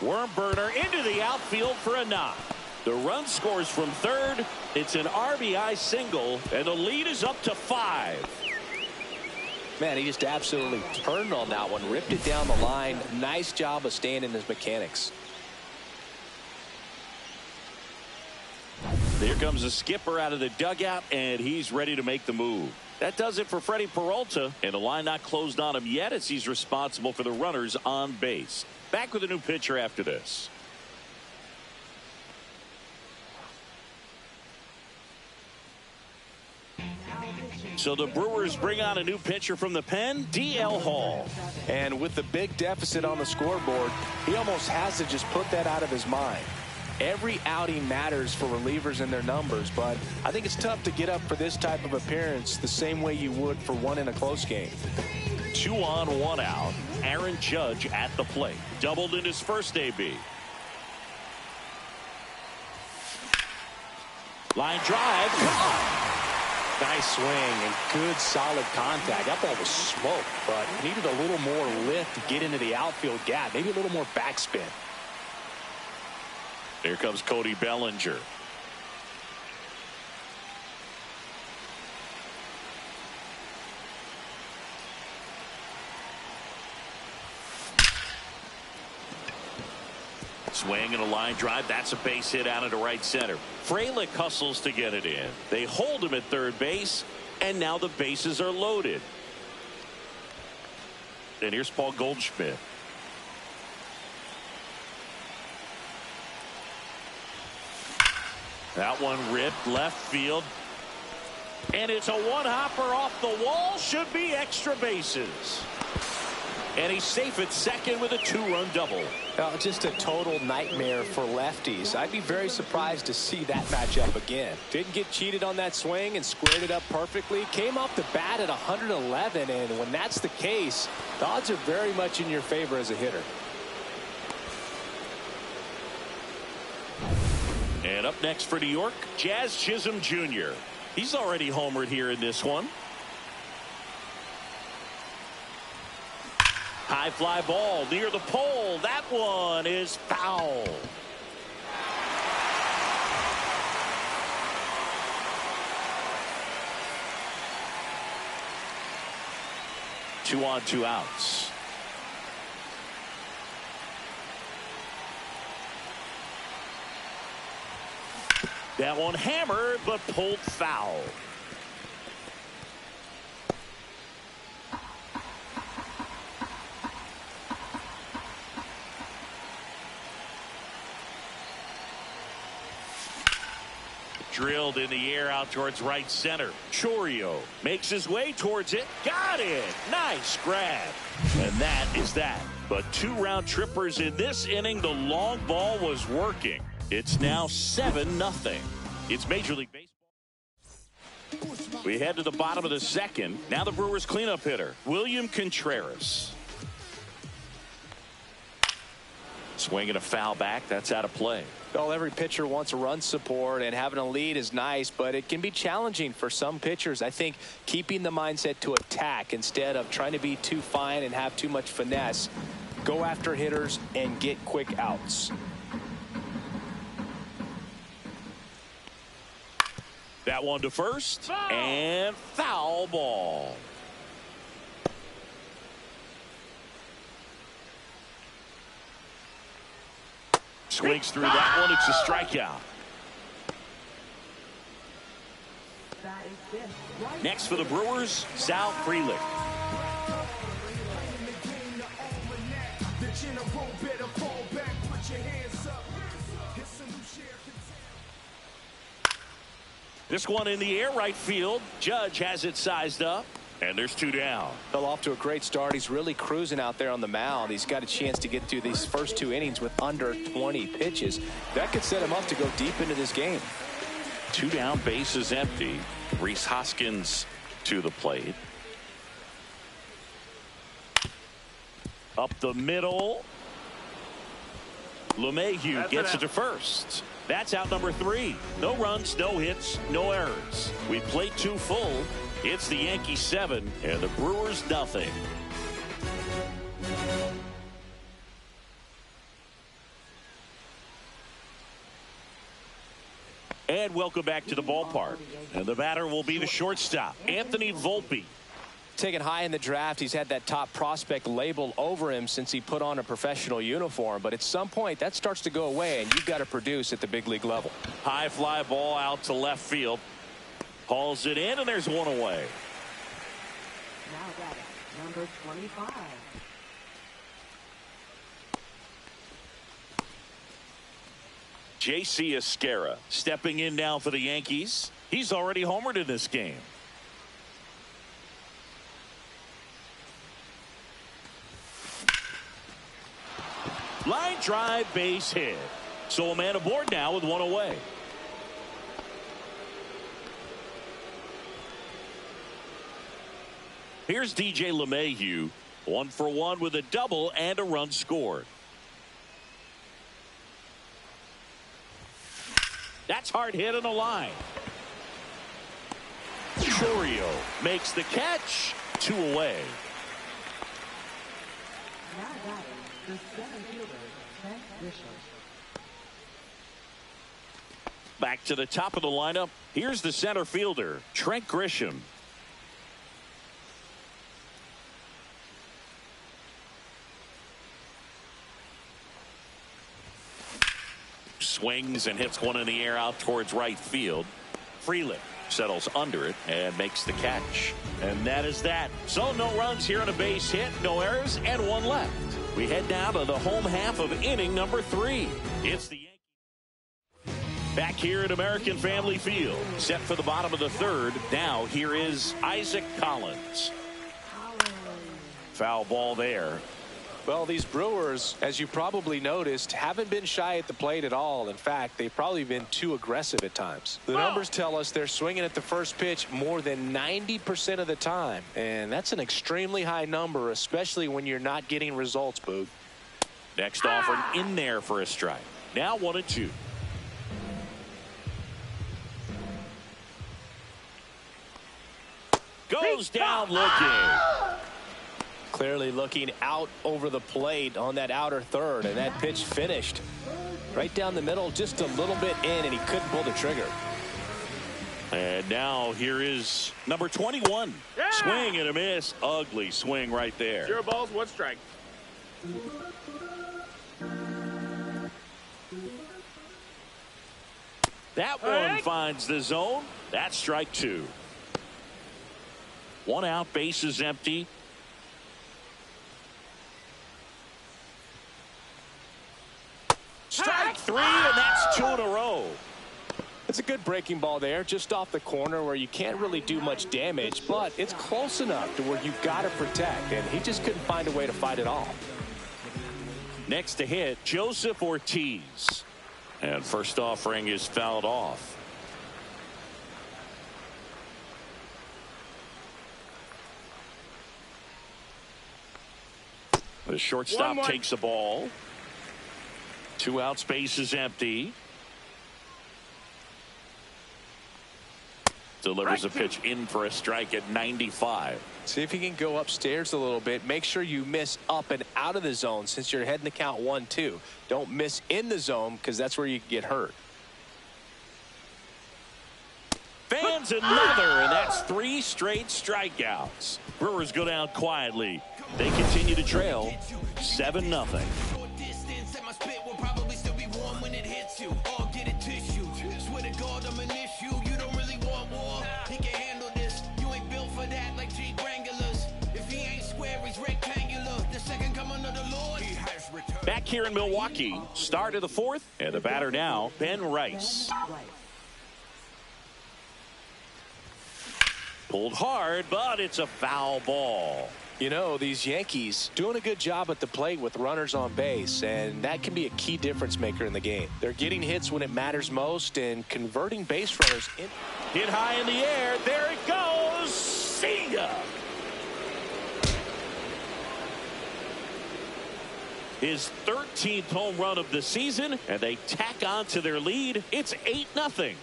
Worm burner into the outfield for a knock. The run scores from third. It's an RBI single, and the lead is up to 5. Man, he just absolutely turned on that one, ripped it down the line. Nice job of staying in his mechanics. There comes the skipper out of the dugout, and he's ready to make the move. That does it for Freddie Peralta, and the line not closed on him yet as he's responsible for the runners on base. Back with a new pitcher after this. So the Brewers bring on a new pitcher from the pen, D.L. Hall. And with the big deficit on the scoreboard, he almost has to just put that out of his mind. Every outing matters for relievers and their numbers, but I think it's tough to get up for this type of appearance the same way you would for one in a close game. 2 on, 1 out. Aaron Judge at the plate. Doubled in his first AB. Line drive. Nice swing and good solid contact. That ball was smoked, but needed a little more lift to get into the outfield gap. Maybe a little more backspin. Here comes Cody Bellinger. Swing and a line drive. That's a base hit out into right center. Frelick hustles to get it in. They hold him at third base, and now the bases are loaded. And here's Paul Goldschmidt. That one ripped left field. And it's a one-hopper off the wall. Should be extra bases. And he's safe at second with a 2-run double. Just a total nightmare for lefties. I'd be very surprised to see that matchup again. Didn't get cheated on that swing and squared it up perfectly. Came off the bat at 111, and when that's the case, the odds are very much in your favor as a hitter. And up next for New York, Jazz Chisholm Jr. He's already homered here in this one. High fly ball near the pole. That one is foul. Two on, 2 outs. That one hammered but pulled foul. Drilled in the air out towards right center. Chorio makes his way towards it. Got it. Nice grab. And that is that. But 2 round trippers in this inning. The long ball was working. It's now 7-0. It's Major League Baseball. We head to the bottom of the second. Now the Brewers cleanup hitter, William Contreras. Swinging a foul back. That's out of play. Well, every pitcher wants a run support, and having a lead is nice, but it can be challenging for some pitchers. I think keeping the mindset to attack instead of trying to be too fine and have too much finesse. Go after hitters and get quick outs. That one to first. And foul ball. Swings through that one. It's a strikeout. Next for the Brewers, Sal Frelick. This one in the air right field. Judge has it sized up. And there's 2 down. Fell off to a great start. He's really cruising out there on the mound. He's got a chance to get through these first 2 innings with under 20 pitches. That could set him up to go deep into this game. 2 down, bases empty. Rhys Hoskins to the plate. Up the middle. LeMahieu gets it to first. That's out number 3. No runs, no hits, no errors. We played 2 full. It's the Yankees 7 and the Brewers nothing. And welcome back to the ballpark. And the batter will be the shortstop, Anthony Volpe. Taken high in the draft, he's had that top prospect label over him since he put on a professional uniform. But at some point, that starts to go away, and you've got to produce at the big league level. High fly ball out to left field. Hauls it in, and there's one away. Now batting, number 25. J.C. Esquera stepping in now for the Yankees. He's already homered in this game. Line drive, base hit. So a man aboard now with one away. Here's DJ LeMahieu, 1 for 1 with a double and a run scored. That's hard hit on the line. Chourio makes the catch. 2 away. Now batting, the center fielder, Trent Grisham. Back to the top of the lineup. Here's the center fielder, Trent Grisham. Swings and hits one in the air out towards right field. Freeland settles under it and makes the catch. And that is that. So no runs here on a base hit, no errors, and 1 left. We head down to the home half of inning number 3. It's the Yankees back here at American Family Field, set for the bottom of the 3rd. Now here is Isaac Collins. Foul ball there. Well, these Brewers, as you probably noticed, haven't been shy at the plate at all. In fact, they've probably been too aggressive at times. The numbers tell us they're swinging at the first pitch more than 90% of the time. And that's an extremely high number, especially when you're not getting results, Boog. Next offering in there for a strike. Now 1-2. Goes down looking. Clearly looking out over the plate on that outer third, and that pitch finished right down the middle, just a little bit in, and he couldn't pull the trigger. And now here is number 21. Yeah! Swing and a miss. Ugly swing right there. 0 balls, 1 strike. That one finds the zone. That's strike 2. 1 out, base is empty. Strike 3, and that's 2 in a row. It's a good breaking ball there, just off the corner where you can't really do much damage, but it's close enough to where you've got to protect, and he just couldn't find a way to fight it off. Next to hit, Joseph Ortiz. And first offering is fouled off. The shortstop 1-1. takes the ball. 2 outs, base is empty. Delivers a pitch in for a strike at 95. See if you can go upstairs a little bit. Make sure you miss up and out of the zone since you're heading to count 1-2. Don't miss in the zone because that's where you get hurt. Fans another, and that's 3 straight strikeouts. Brewers go down quietly. They continue to trail 7-0. Back here in Milwaukee, start of the 4th, and the batter now, Ben Rice. Pulled hard, but it's a foul ball. You know, these Yankees doing a good job at the plate with runners on base, and that can be a key difference maker in the game. They're getting hits when it matters most and converting base runners in. Hit high in the air. There it goes. See ya. His 13th home run of the season, and they tack on to their lead. It's 8-0.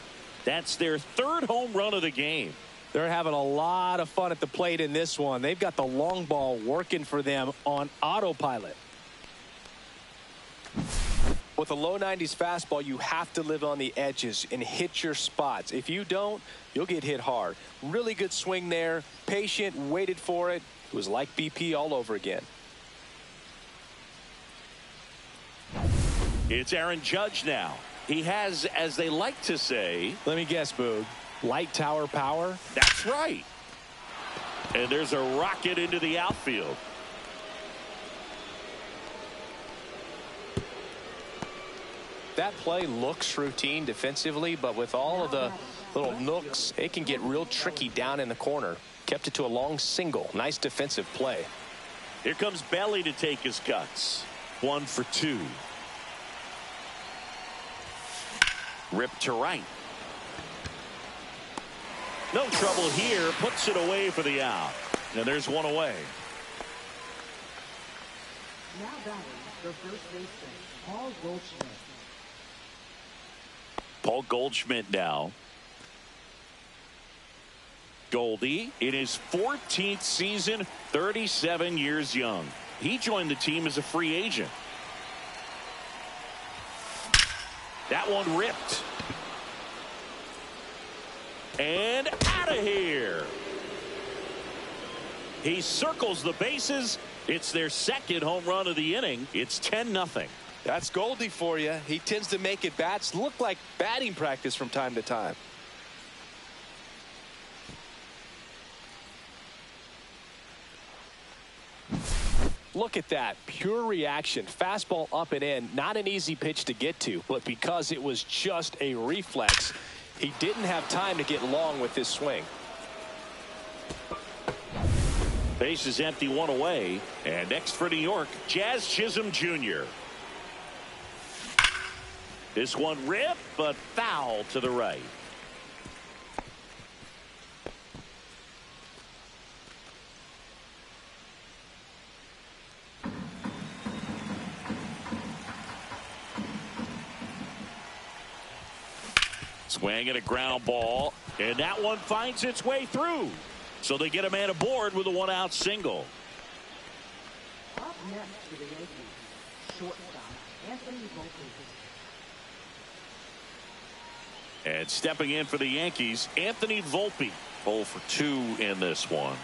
That's their 3rd home run of the game. They're having a lot of fun at the plate in this one. They've got the long ball working for them on autopilot. With a low 90s fastball, you have to live on the edges and hit your spots. If you don't, you'll get hit hard. Really good swing there. Patient, waited for it. It was like BP all over again. It's Aaron Judge now. He has, as they like to say... Let me guess, Boog. Light tower power? That's right. And there's a rocket into the outfield. That play looks routine defensively, but with all of the little nooks, it can get real tricky down in the corner. Kept it to a long single. Nice defensive play. Here comes Belly to take his cuts. 1 for 2. Ripped to right. No trouble here. Puts it away for the out. And there's one away. Now batting the first baseman, Paul Goldschmidt. Paul Goldschmidt now. Goldie in his 14th season, 37 years young. He joined the team as a free agent. That one ripped. And out of here. He circles the bases. It's their second home run of the inning. It's 10-0. That's Goldie for you. He tends to make at bats look like batting practice from time to time. Look at that. Pure reaction. Fastball up and in. Not an easy pitch to get to, but because it was just a reflex, he didn't have time to get long with this swing. Base is empty, one away. And next for New York, Jazz Chisholm Jr. This one ripped, but foul to the right. Swing and a ground ball, and that one finds its way through. So they get a man aboard with a one-out single. Up next for the Yankees, shortstop, Anthony Volpe. And stepping in for the Yankees, Anthony Volpe. 0 for 2 in this one.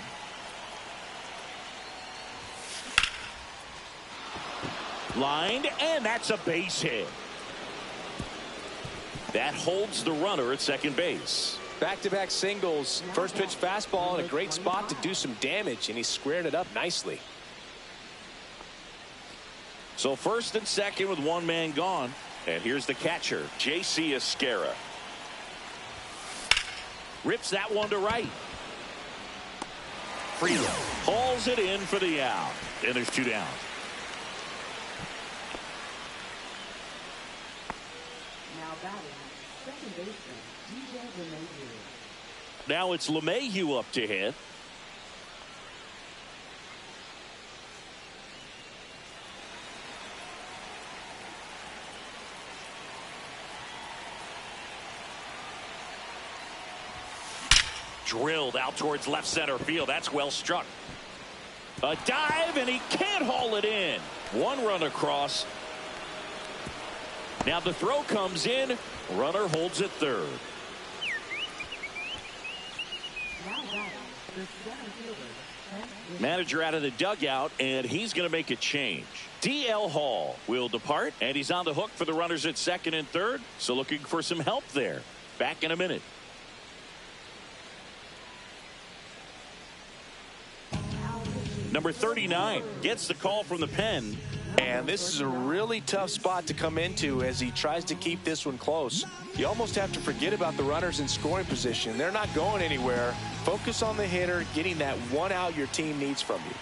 Lined, and that's a base hit. That holds the runner at second base. Back-to-back singles. First pitch fastball in a great spot to do some damage, and he squared it up nicely. So first and second with one man gone. And here's the catcher, J.C. Esquera. Rips that one to right. Freeland hauls it in for the out. And there's 2 down. Now batting, second baseman, DJ LeMahieu. Now it's LeMahieu up to hit. Drilled out towards left center field. That's well struck. A dive, and he can't haul it in. One run across. Now the throw comes in. Runner holds it third. Now batting, the center fielder, Trent Grisham. Manager out of the dugout, and he's going to make a change. D.L. Hall will depart, and he's on the hook for the runners at second and third. So looking for some help there. Back in a minute. Number 39 gets the call from the pen. And this is a really tough spot to come into as he tries to keep this one close. You almost have to forget about the runners in scoring position. They're not going anywhere. Focus on the hitter, getting that one out your team needs from you.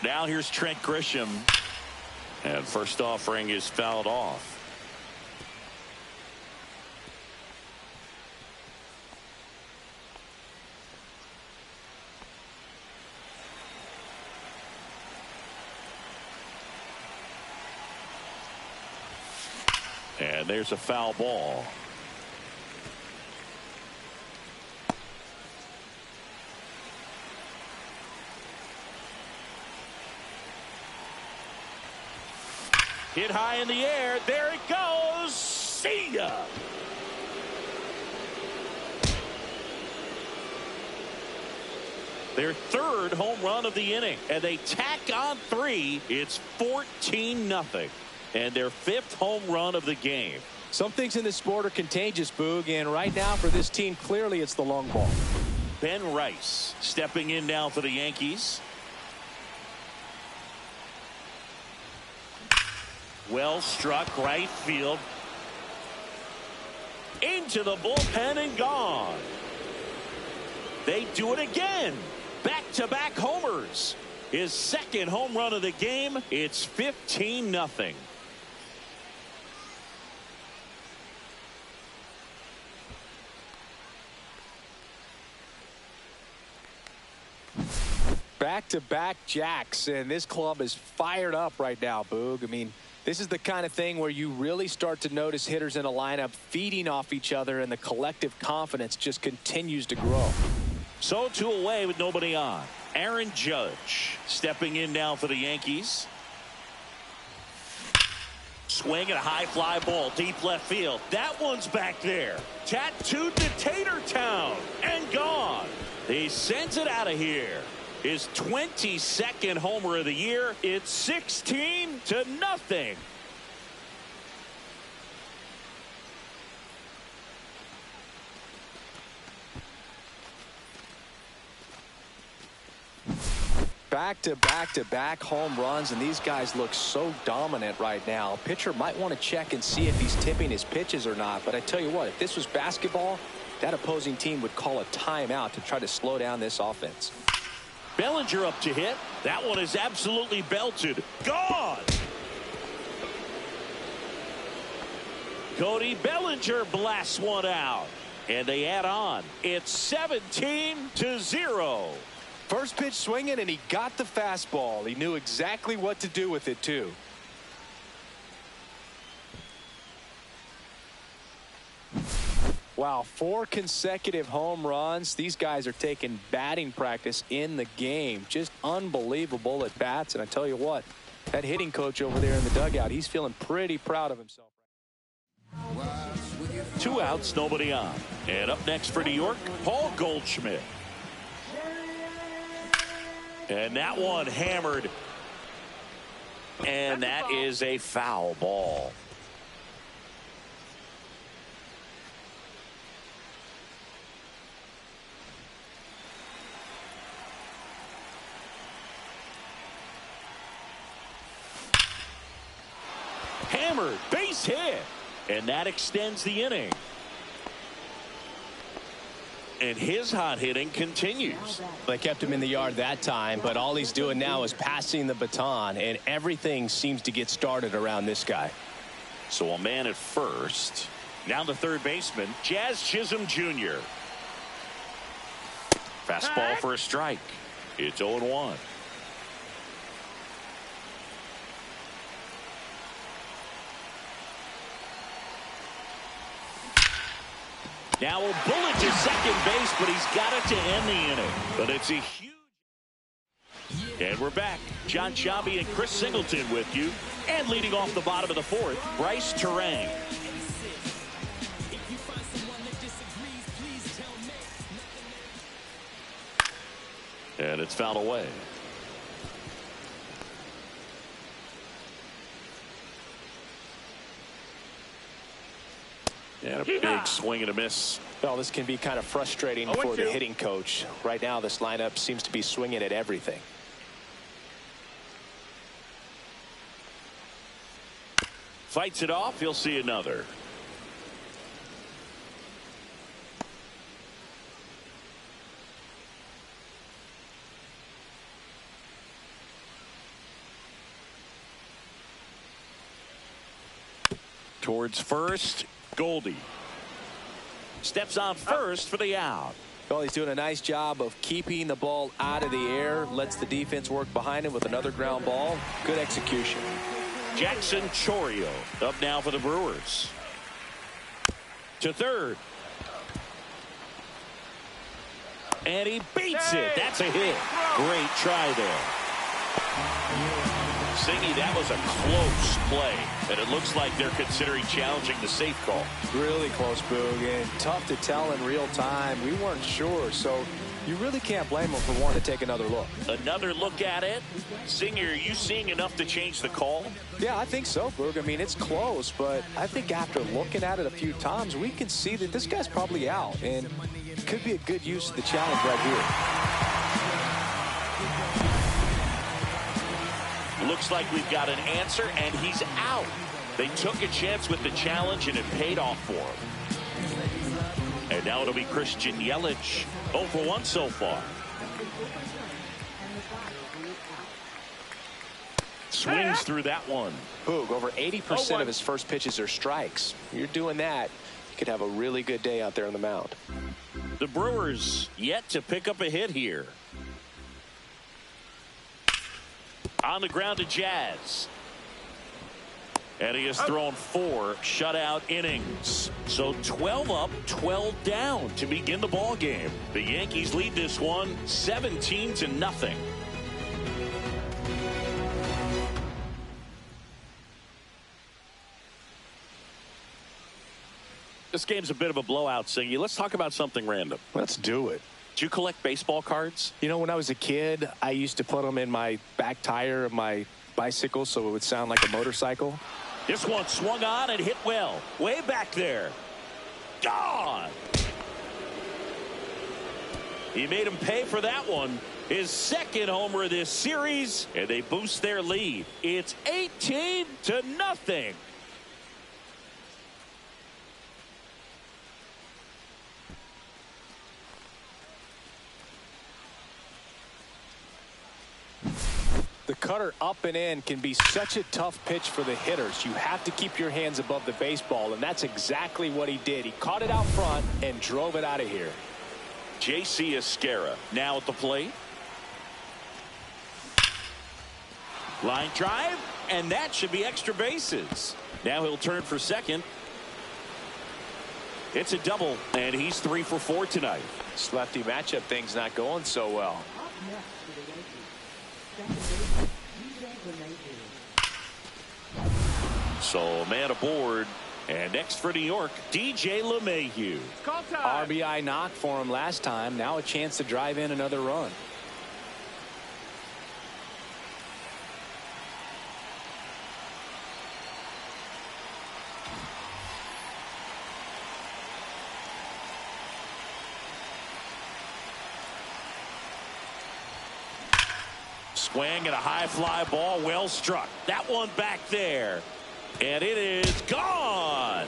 Now here's Trent Grisham. And first offering is fouled off. And there's a foul ball. Hit high in the air. There it goes. See ya. Their third home run of the inning, and they tack on 3. It's 14-0, and their 5th home run of the game. Some things in this sport are contagious, Boog, and right now for this team, clearly it's the long ball. Ben Rice stepping in now for the Yankees. Well struck right field. Into the bullpen and gone. They do it again. Back-to-back homers. His 2nd home run of the game. It's 15-0. Back-to-back jacks, and this club is fired up right now, Boog. I mean, this is the kind of thing where you really start to notice hitters in a lineup feeding off each other, and the collective confidence just continues to grow. So 2 away with nobody on. Aaron Judge stepping in now for the Yankees. Swing at a high fly ball deep left field. That one's back there. Tattooed to Tater Town and gone. He sends it out of here. His 22nd homer of the year. It's 16-0. Back-to-back home runs, and these guys look so dominant right now. Pitcher might want to check and see if he's tipping his pitches or not, but I tell you what, if this was basketball, that opposing team would call a timeout to try to slow down this offense. Bellinger up to hit. That one is absolutely belted. Gone. Cody Bellinger blasts one out, and they add on. It's 17-0. First pitch swinging, and he got the fastball. He knew exactly what to do with it, too. Wow, 4 consecutive home runs. These guys are taking batting practice in the game. Just unbelievable at bats. And I tell you what, that hitting coach over there in the dugout, he's feeling pretty proud of himself. 2 outs, nobody on. And up next for New York, Paul Goldschmidt. And that one hammered. And that is a foul ball. Hammered, base hit. And that extends the inning. And his hot hitting continues. They kept him in the yard that time, but all he's doing now is passing the baton, and everything seems to get started around this guy. So a man at first. Now the third baseman, Jazz Chisholm Jr. Fastball for a strike. It's 0-1. Now a bullet to second base, but he's got it to end the inning. But it's a huge... And we're back. John Sciambi and Chris Singleton with you. And leading off the bottom of the 4th, Bryce Terang. And it's fouled away. And a big swing and a miss. Well, this can be kind of frustrating for the hitting coach. Right now, this lineup seems to be swinging at everything. Fights it off. He'll see another. Towards first. Goldie steps on first for the out. Well, he's doing a nice job of keeping the ball out of the air. Lets the defense work behind him with another ground ball. Good execution. Jackson Chourio up now for the Brewers. To third. And he beats it. That's a hit. Great try there. Singy, that was a close play, and it looks like they're considering challenging the safe call. Really close, Boog, and tough to tell in real time. We weren't sure, so you really can't blame them for wanting to take another look. Another look at it. Singer, are you seeing enough to change the call? Yeah, I think so, Boog. I mean, it's close, but I think after looking at it a few times, we can see that this guy's probably out, and it could be a good use of the challenge right here. Looks like we've got an answer, and he's out. They took a chance with the challenge, and it paid off for him. And now it'll be Christian Yelich. 0 for 1 so far. Swings through that one. Boog, over 80% of his first pitches are strikes. You're doing that, you could have a really good day out there on the mound. The Brewers yet to pick up a hit here. On the ground to Jazz. And he has thrown 4 shutout innings. So 12 up, 12 down to begin the ball game. The Yankees lead this one 17-0. This game's a bit of a blowout, Singy. Let's talk about something random. Let's do it. Do you collect baseball cards? You know, when I was a kid, I used to put them in my back tire of my bicycle so it would sound like a motorcycle. This one swung on and hit well. Way back there. Gone. He made him pay for that one. His second homer of this series, and they boost their lead. It's 18-0. The cutter up and in can be such a tough pitch for the hitters. You have to keep your hands above the baseball, and that's exactly what he did. He caught it out front and drove it out of here. J.C. Esquera now at the plate. Line drive, and that should be extra bases. Now he'll turn for second. It's a double, and he's 3 for 4 tonight. This lefty matchup thing's not going so well. Up next for the Yankees, second baseman, DJ LeMahieu. So a man aboard. And next for New York, DJ LeMahieu. RBI knock for him last time. Now a chance to drive in another run. Swing and a high fly ball, well struck. That one back there. And it is gone.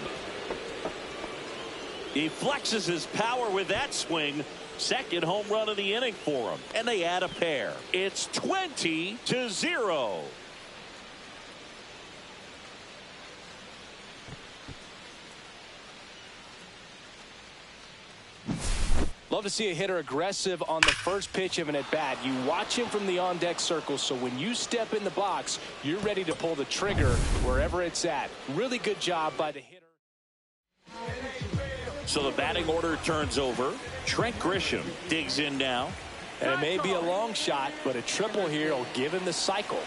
He flexes his power with that swing. Second home run of the inning for him. And they add a pair. It's 20-0. Love to see a hitter aggressive on the first pitch of an at-bat. You watch him from the on-deck circle, so when you step in the box, you're ready to pull the trigger wherever it's at. Really good job by the hitter. So the batting order turns over. Trent Grisham digs in now. And it may be a long shot, but a triple here will give him the cycle.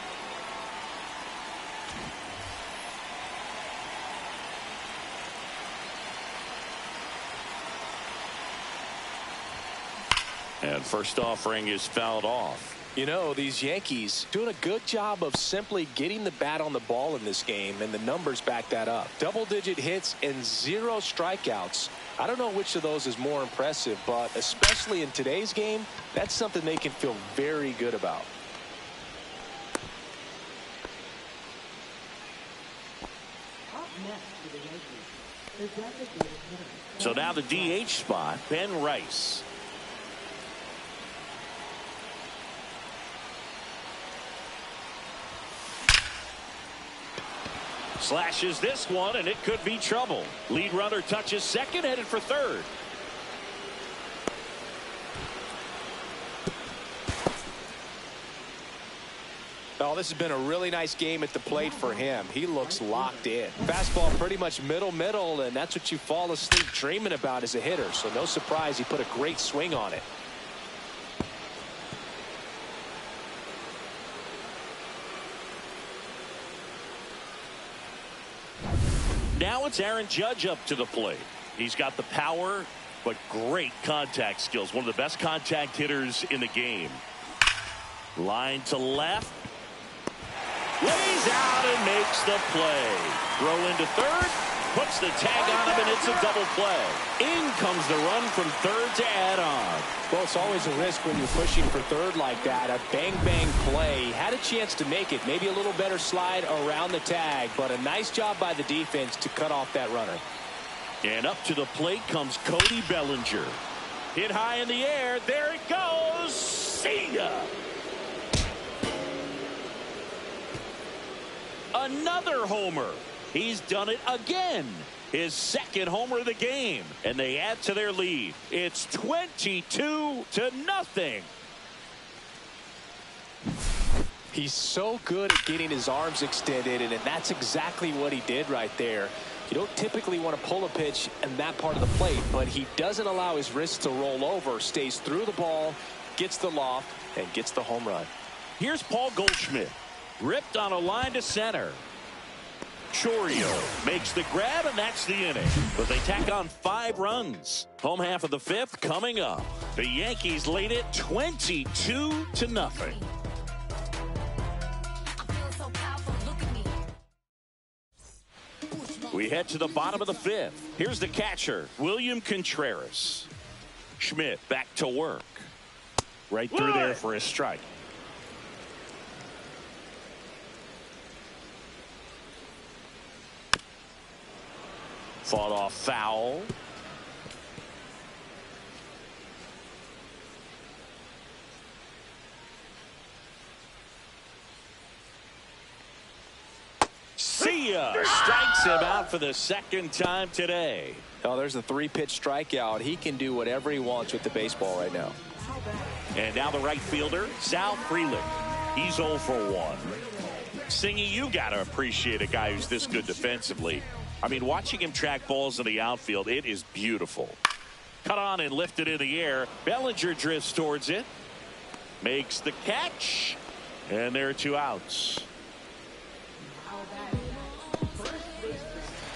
And first offering is fouled off. You know, these Yankees doing a good job of simply getting the bat on the ball in this game, and the numbers back that up. Double-digit hits and 0 strikeouts. I don't know which of those is more impressive, but especially in today's game, that's something they can feel very good about. Up next for the Yankees, the designated hitter. So now the DH spot, Ben Rice. Slashes this one, and it could be trouble. Lead runner touches second, headed for third. Oh, this has been a really nice game at the plate for him. He looks locked in. Fastball pretty much middle, and that's what you fall asleep dreaming about as a hitter. So no surprise he put a great swing on it. Now it's Aaron Judge up to the plate. He's got the power, but great contact skills. One of the best contact hitters in the game. Line to left. Lays out and makes the play. Throw into third. Puts the tag on him, and it's a double play. In comes the run from third to add on. Well, it's always a risk when you're pushing for third like that. A bang-bang play. Had a chance to make it. Maybe a little better slide around the tag, but a nice job by the defense to cut off that runner. And up to the plate comes Cody Bellinger. Hit high in the air. There it goes. See ya. Another homer. He's done it again. His second homer of the game. And they add to their lead. It's 22-0. He's so good at getting his arms extended, and that's exactly what he did right there. You don't typically want to pull a pitch in that part of the plate, but he doesn't allow his wrists to roll over, stays through the ball, gets the loft, and gets the home run. Here's Paul Goldschmidt. Ripped on a line to center. Chourio makes the grab, and that's the inning. But they tack on 5 runs. Home half of the 5th coming up. The Yankees lead it 22-0. We head to the bottom of the 5th. Here's the catcher, William Contreras. Schmidt back to work. Right through there for a strike. Fought off foul. See ya. Strikes him out for the second time today. Oh, there's a 3-pitch strikeout. He can do whatever he wants with the baseball right now. And now the right fielder, Sal Frelick. He's 0 for 1. Singy, you got to appreciate a guy who's this good defensively. I mean, watching him track balls in the outfield, it is beautiful. Cut on and lifted in the air. Bellinger drifts towards it. Makes the catch. And there are 2 outs.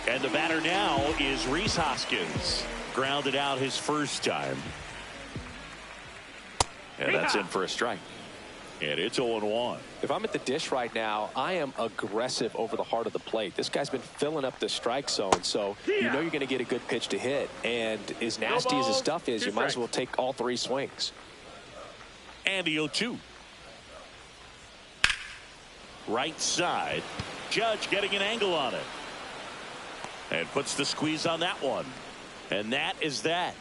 And the batter now is Rhys Hoskins. Grounded out his first time. And that's in for a strike. And it's 0-1. If I'm at the dish right now, I am aggressive over the heart of the plate. This guy's been filling up the strike zone, so you know you're going to get a good pitch to hit. And as nasty as his stuff is, you might as well take all 3 swings. And the 0-2. Right side. Judge getting an angle on it. And puts the squeeze on that one. And that is that.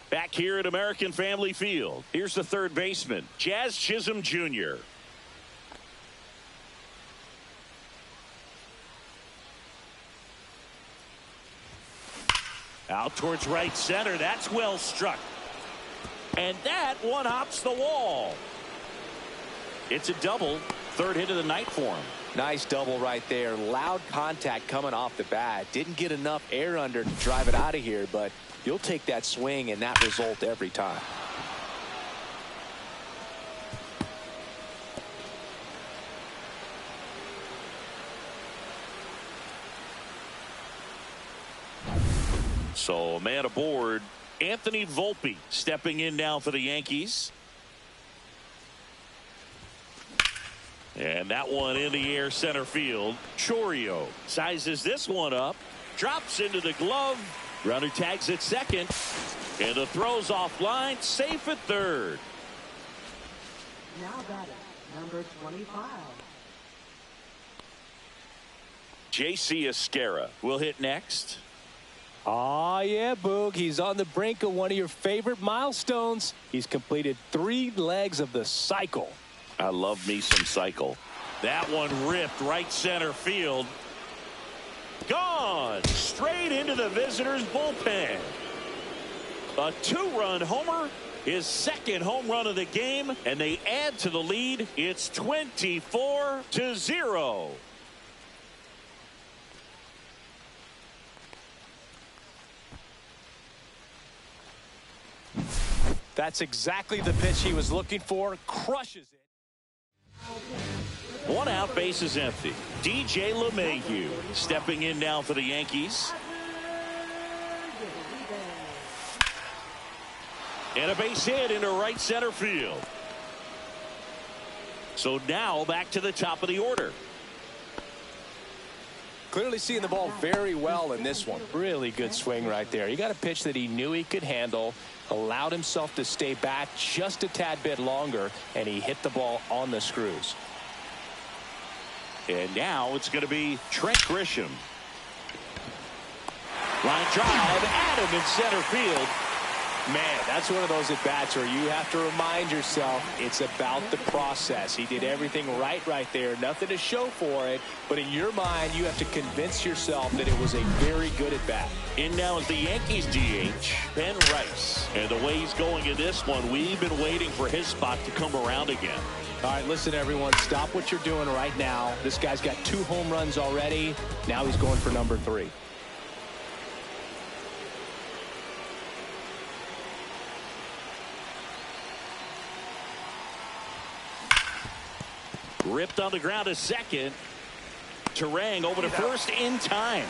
Back here at American Family Field, here's the third baseman, Jazz Chisholm Jr. Out towards right center. That's well struck. And that one hops the wall. It's a double. Third hit of the night for him. Nice double right there. Loud contact coming off the bat. Didn't get enough air under to drive it out of here, but you'll take that swing and that result every time. So a man aboard, Anthony Volpe stepping in now for the Yankees. And that one in the air center field. Chourio sizes this one up, drops into the glove. Runner tags at second, and the throw's offline, safe at third. Now batting, number 25. J.C. Esquera will hit next. Oh, yeah, Boog. He's on the brink of one of your favorite milestones. He's completed 3 legs of the cycle. I love me some cycle. That one ripped right center field. Gone straight into the visitors' bullpen. A 2-run homer, his second home run of the game, and they add to the lead. It's 24-0. That's exactly the pitch he was looking for. Crushes it. One out, base is empty. DJ LeMahieu stepping in now for the Yankees. And a base hit into right center field. So now back to the top of the order. Clearly seeing the ball very well in this one. Really good swing right there. He got a pitch that he knew he could handle, allowed himself to stay back just a tad bit longer, and he hit the ball on the screws. And now it's going to be Trent Grisham. Line drive, Adam in center field. Man, that's one of those at-bats where you have to remind yourself it's about the process. He did everything right there. Nothing to show for it. But in your mind, you have to convince yourself that it was a very good at-bat. In now is the Yankees DH, Ben Rice. And the way he's going in this one, we've been waiting for his spot to come around again. All right, listen, everyone. Stop what you're doing right now. This guy's got 2 home runs already. Now he's going for number 3. Ripped on the ground to second. Terang over to first in time.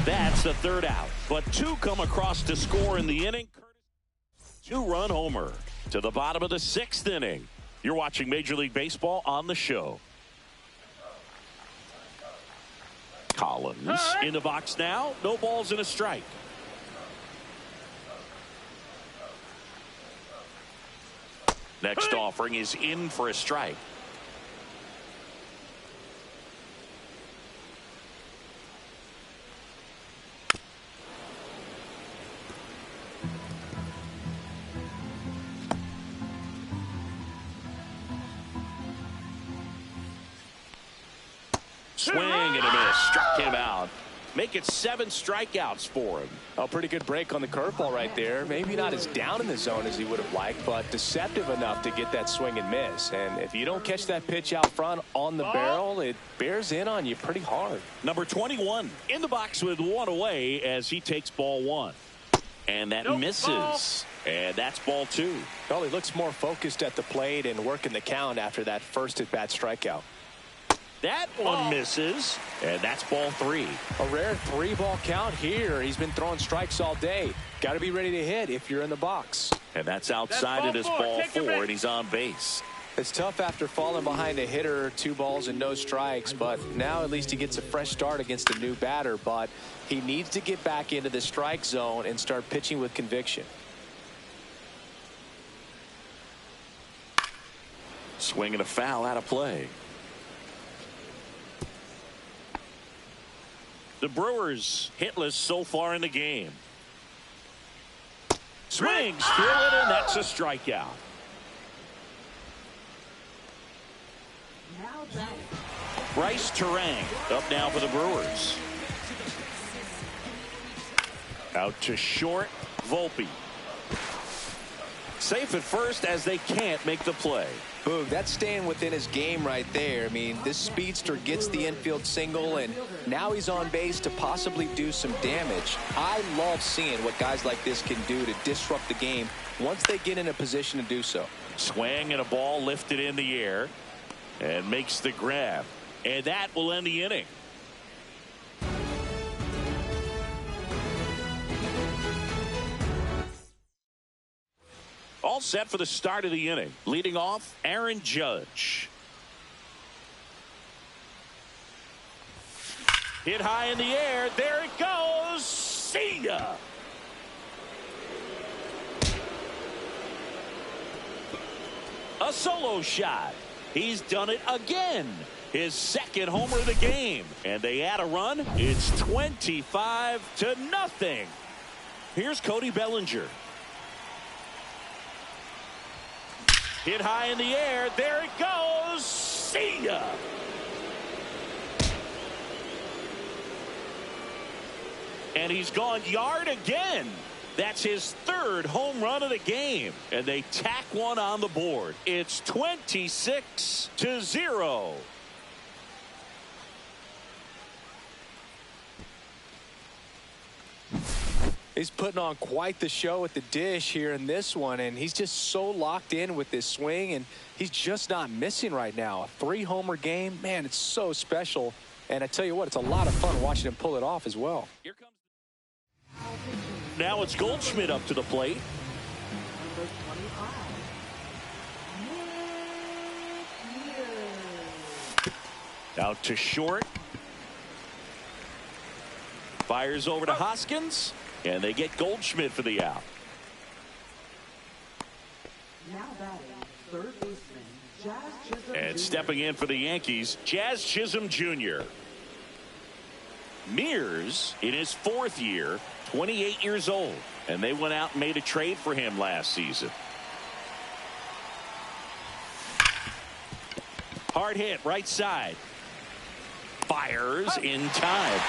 That's the 3rd out. But 2 come across to score in the inning. 2-run homer to the bottom of the 6th inning. You're watching Major League Baseball on the show. Collins in the box now. No balls and a strike. Next offering is in for a strike. Swing and a miss. Struck him out. Make it 7 strikeouts for him. A pretty good break on the curveball right there. Maybe not as down in the zone as he would have liked, but deceptive enough to get that swing and miss. And if you don't catch that pitch out front on the barrel, it bears in on you pretty hard. Number 21 in the box with 1 away as he takes ball 1. And that misses. And that's ball 2. Well, he looks more focused at the plate and working the count after that first at-bat strikeout. That one misses, and that's ball 3. A rare 3-ball count here. He's been throwing strikes all day. Got to be ready to hit if you're in the box. And that's outside. It is ball 4, and he's on base. It's tough after falling behind a hitter, 2 balls and no strikes, but now at least he gets a fresh start against a new batter. But he needs to get back into the strike zone and start pitching with conviction. Swing and a foul out of play. The Brewers hitless so far in the game. Swings through it, and that's a strikeout. Bryce Terang up now for the Brewers. Out to short, Volpe. Safe at first as they can't make the play. Boog, that's staying within his game right there. I mean, this speedster gets the infield single, and now he's on base to possibly do some damage. I love seeing what guys like this can do to disrupt the game once they get in a position to do so. Swing and a ball lifted in the air and makes the grab. And that will end the inning. All set for the start of the inning. Leading off, Aaron Judge. Hit high in the air. There it goes. See ya. A solo shot. He's done it again. His 2nd homer of the game. And they add a run. It's 25-0. Here's Cody Bellinger. Hit high in the air. There it goes. See ya. And he's gone yard again. That's his 3rd home run of the game. And they tack one on the board. It's 26-0. He's putting on quite the show at the dish here in this one, and he's just so locked in with this swing, and he's just not missing right now. A 3-homer game, man, it's so special. And I tell you what, it's a lot of fun watching him pull it off as well. Here comes. Now it's Goldschmidt up to the plate. Number 25. Out to short. Fires over to Hoskins. And they get Goldschmidt for the out. Now batting, third baseman, Jazz Chisholm And Jr. stepping in for the Yankees, Jazz Chisholm Jr. Mears in his 4th year, 28 years old. And they went out and made a trade for him last season. Hard hit, right side. Fires in time.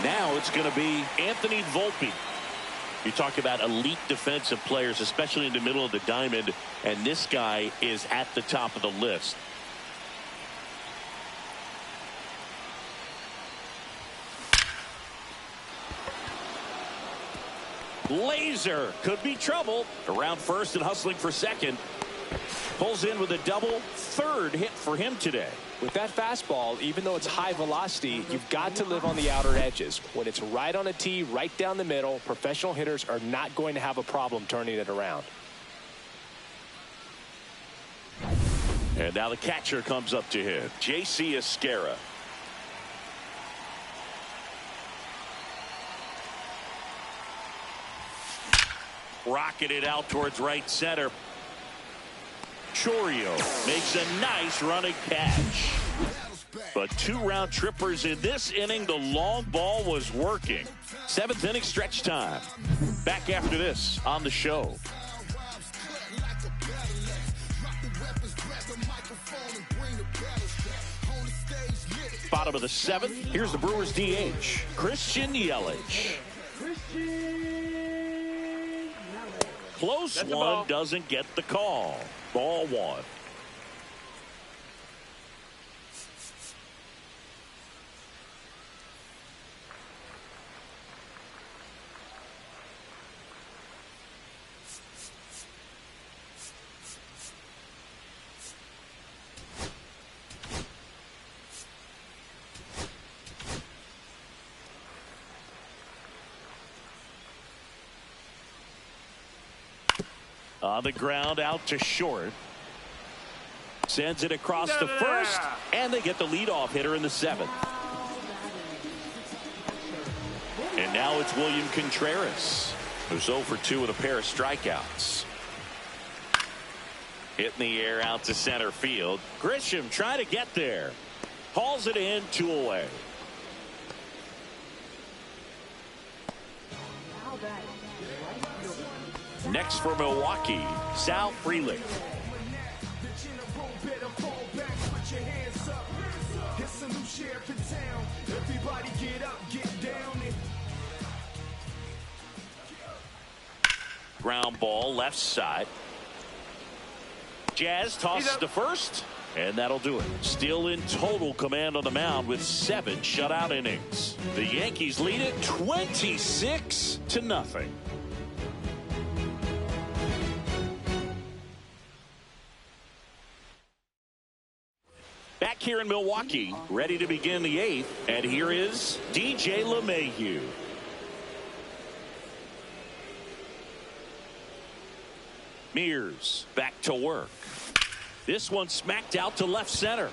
Now it's going to be Anthony Volpe. You talk about elite defensive players, especially in the middle of the diamond, and this guy is at the top of the list. Laser could be trouble. Around first and hustling for second. Pulls in with a double. 3rd hit for him today. With that fastball, even though it's high velocity, you've got to live on the outer edges. When it's right on a tee, right down the middle, professional hitters are not going to have a problem turning it around. And now the catcher comes up to him, J.C. Esquera. Rocketed out towards right center. Chourio makes a nice running catch. But 2 round trippers in this inning. The long ball was working. 7th inning stretch time. Back after this on the show. Bottom of the 7th. Here's the Brewers DH, Christian Yelich. Close one, doesn't get the call. Ball 1. On the ground, out to short. Sends it across to first, and they get the leadoff hitter in the 7th. And now it's William Contreras, who's 0 for 2 with a pair of strikeouts. Hit in the air out to center field. Grisham trying to get there. Hauls it in, 2 away. Next for Milwaukee, Sal Frelick. Ground ball left side. Jazz tosses to first, and that'll do it. Still in total command on the mound with 7 shutout innings. The Yankees lead it 26-0. Back here in Milwaukee, ready to begin the 8th, and here is DJ LeMahieu. Mears back to work. This one smacked out to left center.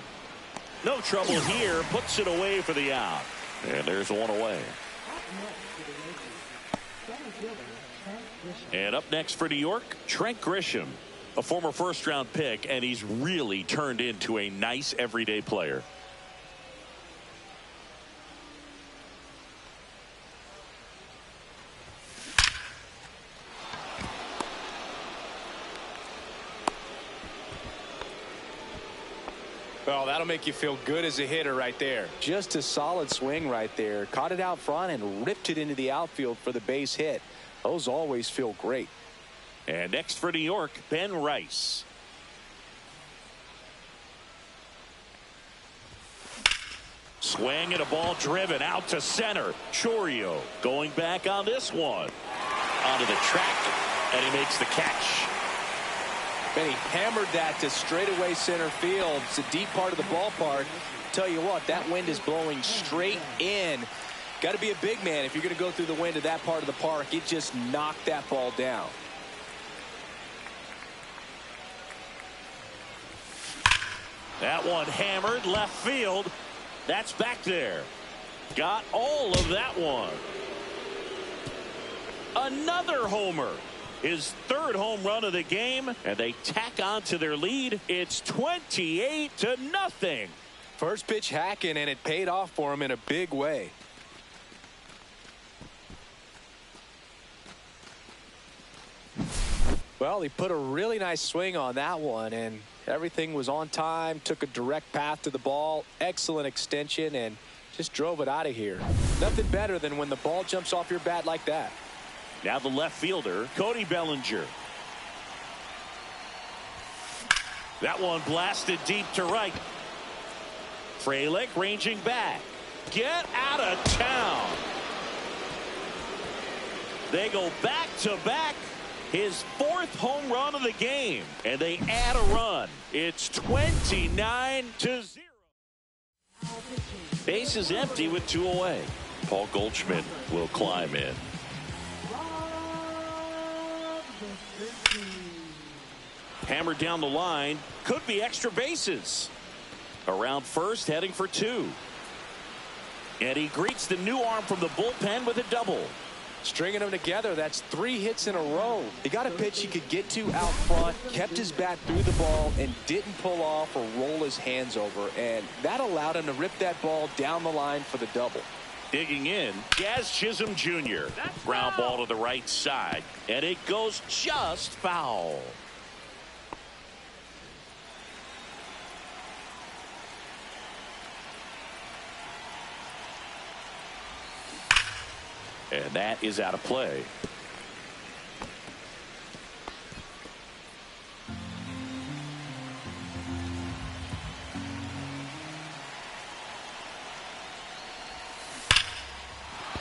No trouble here, puts it away for the out. And there's 1 away. And up next for New York, Trent Grisham, a former first-round pick, and he's really turned into a nice everyday player. Well, that'll make you feel good as a hitter right there. Just a solid swing right there. Caught it out front and ripped it into the outfield for the base hit. Those always feel great. And next for New York, Ben Rice. Swing and a ball driven out to center. Chourio going back on this one. Onto the track, and he makes the catch. And he hammered that to straightaway center field. It's a deep part of the ballpark. Tell you what, that wind is blowing straight in. Got to be a big man if you're going to go through the wind of that part of the park. It just knocked that ball down. That one hammered left field. That's back there. Got all of that one. Another homer. His third home run of the game, and they tack on to their lead. It's 28-0. First pitch hacking, and it paid off for him in a big way. Well, he put a really nice swing on that one, and everything was on time, took a direct path to the ball, excellent extension, and just drove it out of here. Nothing better than when the ball jumps off your bat like that. Now the left fielder, Cody Bellinger. That one blasted deep to right. Frelick ranging back. Get out of town. They go back to back. His fourth home run of the game, and they add a run. It's 29-0. Base is empty with 2 away. Paul Goldschmidt will climb in. Hammered down the line. Could be extra bases. Around first, heading for 2. And he greets the new arm from the bullpen with a double. Stringing them together, that's 3 hits in a row. He got a pitch he could get to out front, kept his bat through the ball, and didn't pull off or roll his hands over. And that allowed him to rip that ball down the line for the double. Digging in, Jazz Chisholm Jr. Ground ball to the right side, and it goes just foul. And that is out of play.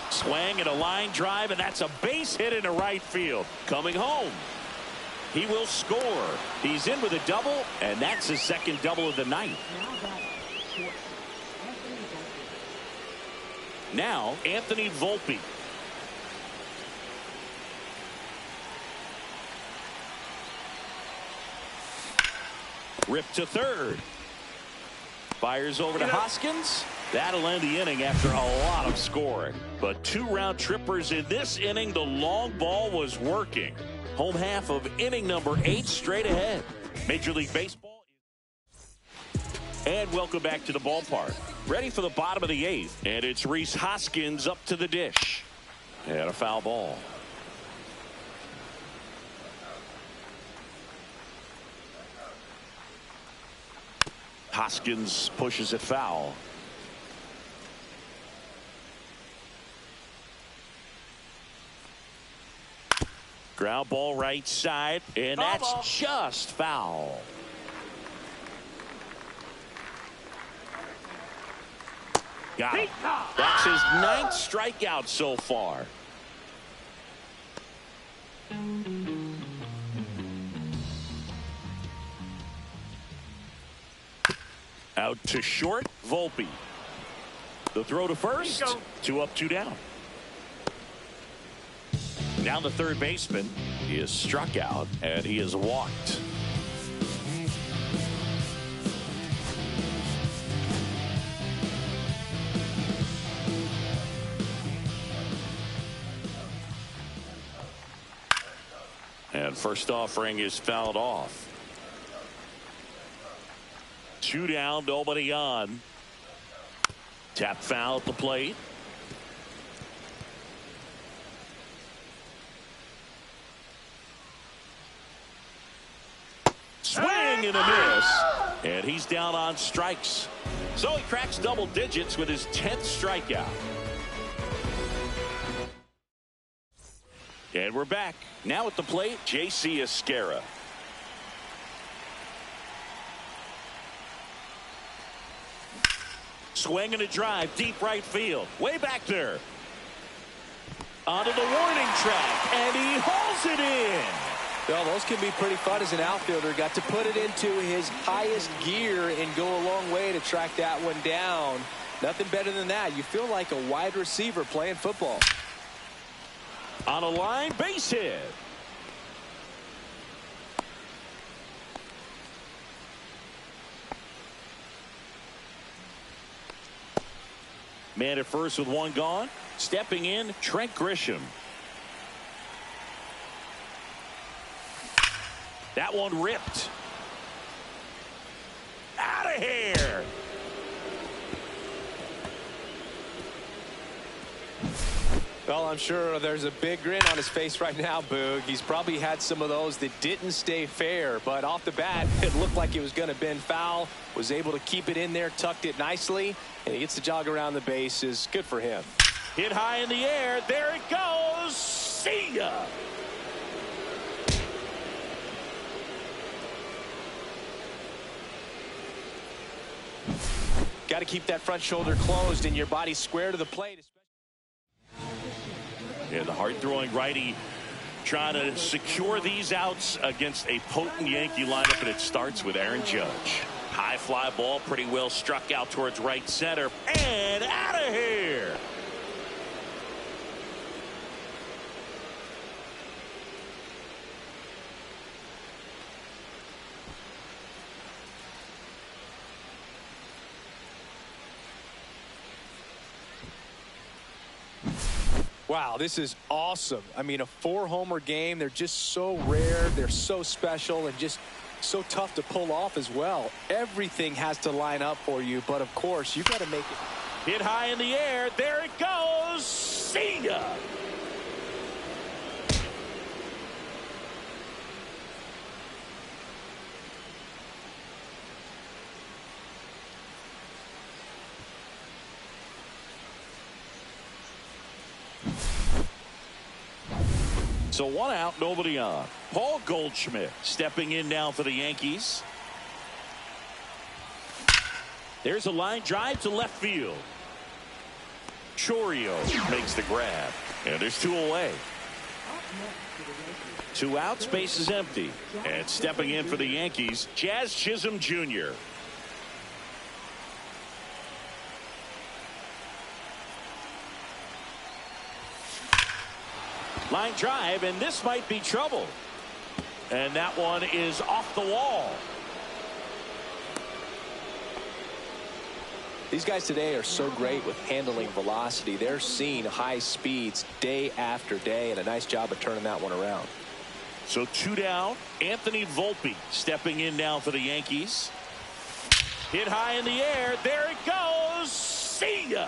Swing and a line drive, and that's a base hit into right field. Coming home. He will score. He's in with a double, and that's his second double of the night. Now, Anthony Volpe. Ripped to third. Fires over to Hoskins. That'll end the inning after a lot of scoring. But 2 round trippers in this inning. The long ball was working. Home half of inning number 8 straight ahead. Major League Baseball. And welcome back to the ballpark. Ready for the bottom of the 8th. And it's Rhys Hoskins up to the dish. And a foul ball. Hoskins pushes it foul. Ground ball right side, and that's just foul. Got him. That's his 9th strikeout so far. Out to short, Volpe. The throw to first. 2 up, 2 down. Now the third baseman is struck out, and he is walked. And first offering is fouled off. 2 down, nobody on. Tap foul at the plate. Swing and a miss. And he's down on strikes. So he cracks double digits with his 10th strikeout. And we're back. Now at the plate, J.C. Esquera. Swing and a drive, deep right field. Way back there. Onto the warning track, and he hauls it in. Well, those can be pretty fun as an outfielder. Got to put it into his highest gear and go a long way to track that one down. Nothing better than that. You feel like a wide receiver playing football. On a line, base hit. Man at first with one gone. Stepping in, Trent Grisham. That one ripped. Out of here. Well, I'm sure there's a big grin on his face right now, Boog. He's probably had some of those that didn't stay fair, but off the bat, it looked like it was going to bend foul. Was able to keep it in there, tucked it nicely, and he gets to jog around the bases. Good for him. Hit high in the air. There it goes. See ya. Got to keep that front shoulder closed and your body square to the plate. Yeah, the hard-throwing righty trying to secure these outs against a potent Yankee lineup, and it starts with Aaron Judge. High fly ball, pretty well struck out towards right center, and out of here. Wow, this is awesome. I mean, a 4-homer game. They're just so rare. They're so special and just so tough to pull off as well. Everything has to line up for you, but of course, you got to make it. Hit high in the air. There it goes. See ya. So 1 out, nobody on. Paul Goldschmidt stepping in now for the Yankees. There's a line drive to left field. Chourio makes the grab. And there's 2 away. 2 outs, base is empty. And stepping in for the Yankees, Jazz Chisholm Jr. Line drive, and this might be trouble. And that one is off the wall. These guys today are so great with handling velocity. They're seeing high speeds day after day, and a nice job of turning that one around. So 2 down. Anthony Volpe stepping in now for the Yankees. Hit high in the air. There it goes. See ya.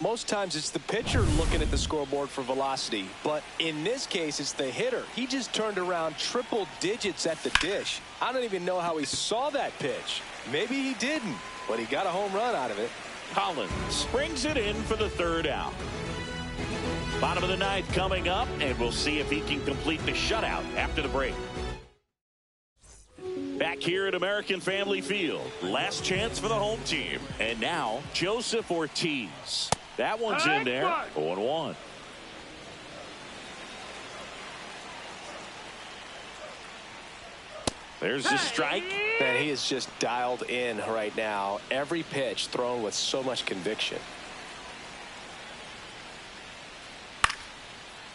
Most times it's the pitcher looking at the scoreboard for velocity, but in this case it's the hitter. He just turned around triple digits at the dish. I don't even know how he saw that pitch. Maybe he didn't, but he got a home run out of it. Collins brings it in for the 3rd out. Bottom of the 9th coming up, and we'll see if he can complete the shutout after the break. Back here at American Family Field, last chance for the home team. And now Joseph Ortiz. That one's in there. 0-1. There's the strike. Man, he is just dialed in right now. Every pitch thrown with so much conviction.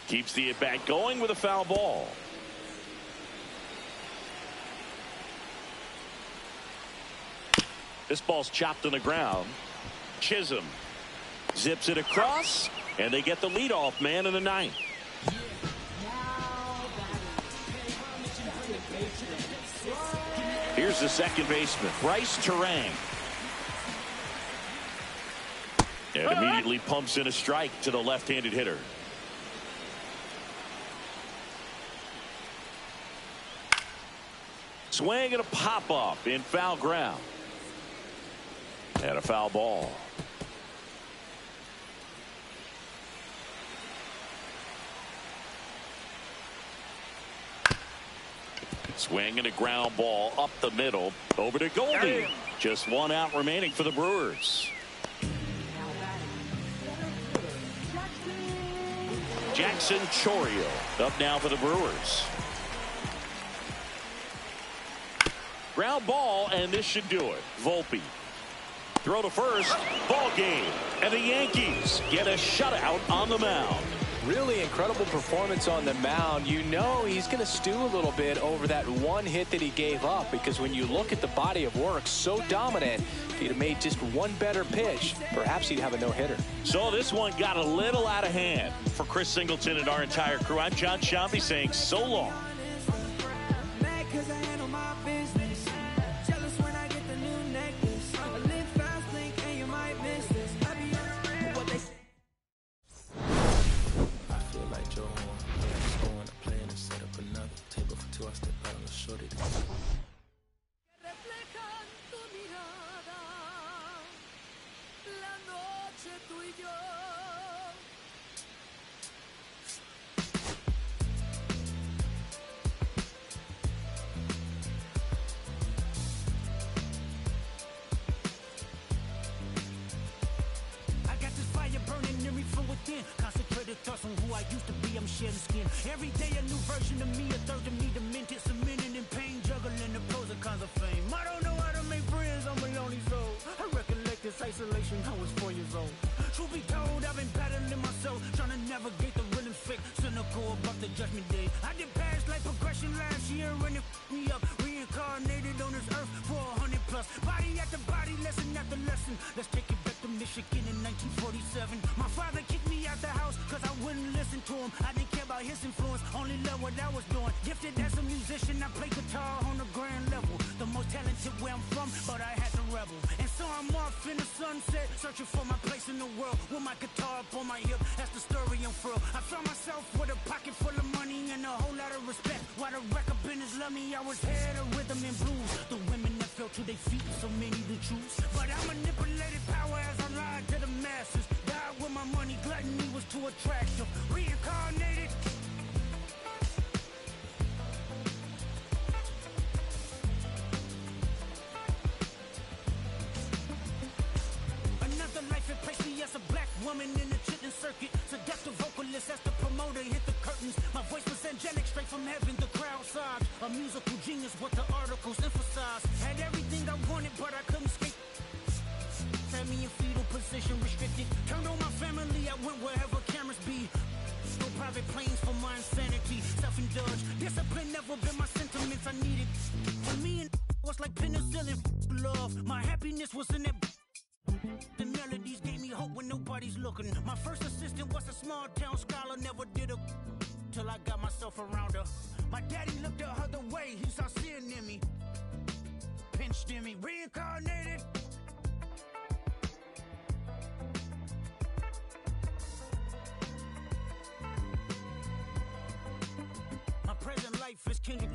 Keeps the at-bat going with a foul ball. This ball's chopped on the ground. Chisholm zips it across, and they get the leadoff man in the 9th. Here's the second baseman, Bryce Terang. And immediately pumps in a strike to the left-handed hitter. Swing and a pop-up in foul ground. And a foul ball. Swing and a ground ball up the middle. Over to Goldie. Just one out remaining for the Brewers. Jackson Chourio up now for the Brewers. Ground ball, and this should do it. Volpe. Throw to first. Ball game. And the Yankees get a shutout on the mound. Really incredible performance on the mound. You know he's going to stew a little bit over that one hit that he gave up, because when you look at the body of work, so dominant, if he'd have made just one better pitch, perhaps he'd have a no-hitter. So this one got a little out of hand. For Chris Singleton and our entire crew, I'm John Sciambi saying so long. Concentrated thoughts on who I used to be. I'm shedding skin. Every day a new version of me, a third of me demented, cemented in pain, juggling the pros and cons of fame. I don't know how to make friends, I'm a lonely soul. I recollect this isolation, I was 4 years old. Truth be told, I've been battling myself, trying to navigate the real and fake, cynical about the judgment day. I did past life progression last year, and it me up, reincarnated on this earth for 100 plus. Body after body, lesson after lesson. Let's take it back to Michigan in 1947. My father kicked me out the house cause I wouldn't listen to him. I didn't care about his influence, only love what I was doing. Gifted as a musician, I play guitar on the grand level. The most talented where I'm from, but I had to rebel. And so I'm off in the sunset, searching for my place in the world, with my guitar up on my hip. That's the story unfurled. I found myself with a pocket full of money and a whole lot of respect. While the record business loved me, I was head of rhythm and blues. The women that fell to their feet, so many to choose. But I manipulated power as I lied to the masses. Died with my money, gluttony was too attractive. Reincarnated. Another life it placed me as a black woman in the chitlin circuit. Seductive vocalist as the promoter hit the curtains. My voice was angelic, straight from heaven. The crowd sobbed. A musical genius, what the articles emphasized. Had everything I wanted, but I couldn't escape. Had me in fetal position, restricted. Turned on my family, I went wherever cameras be. No private planes for my insanity. Self-indulged, discipline never been my sentiments. I needed. For me and was like penicillin. Love, my happiness was in that. The melodies gave me hope when nobody's looking. My first assistant was a small town scholar, never did a till I got myself around her. My daddy looked at her the way he saw sin in me, pinched in me, reincarnated. My present life is Kendrick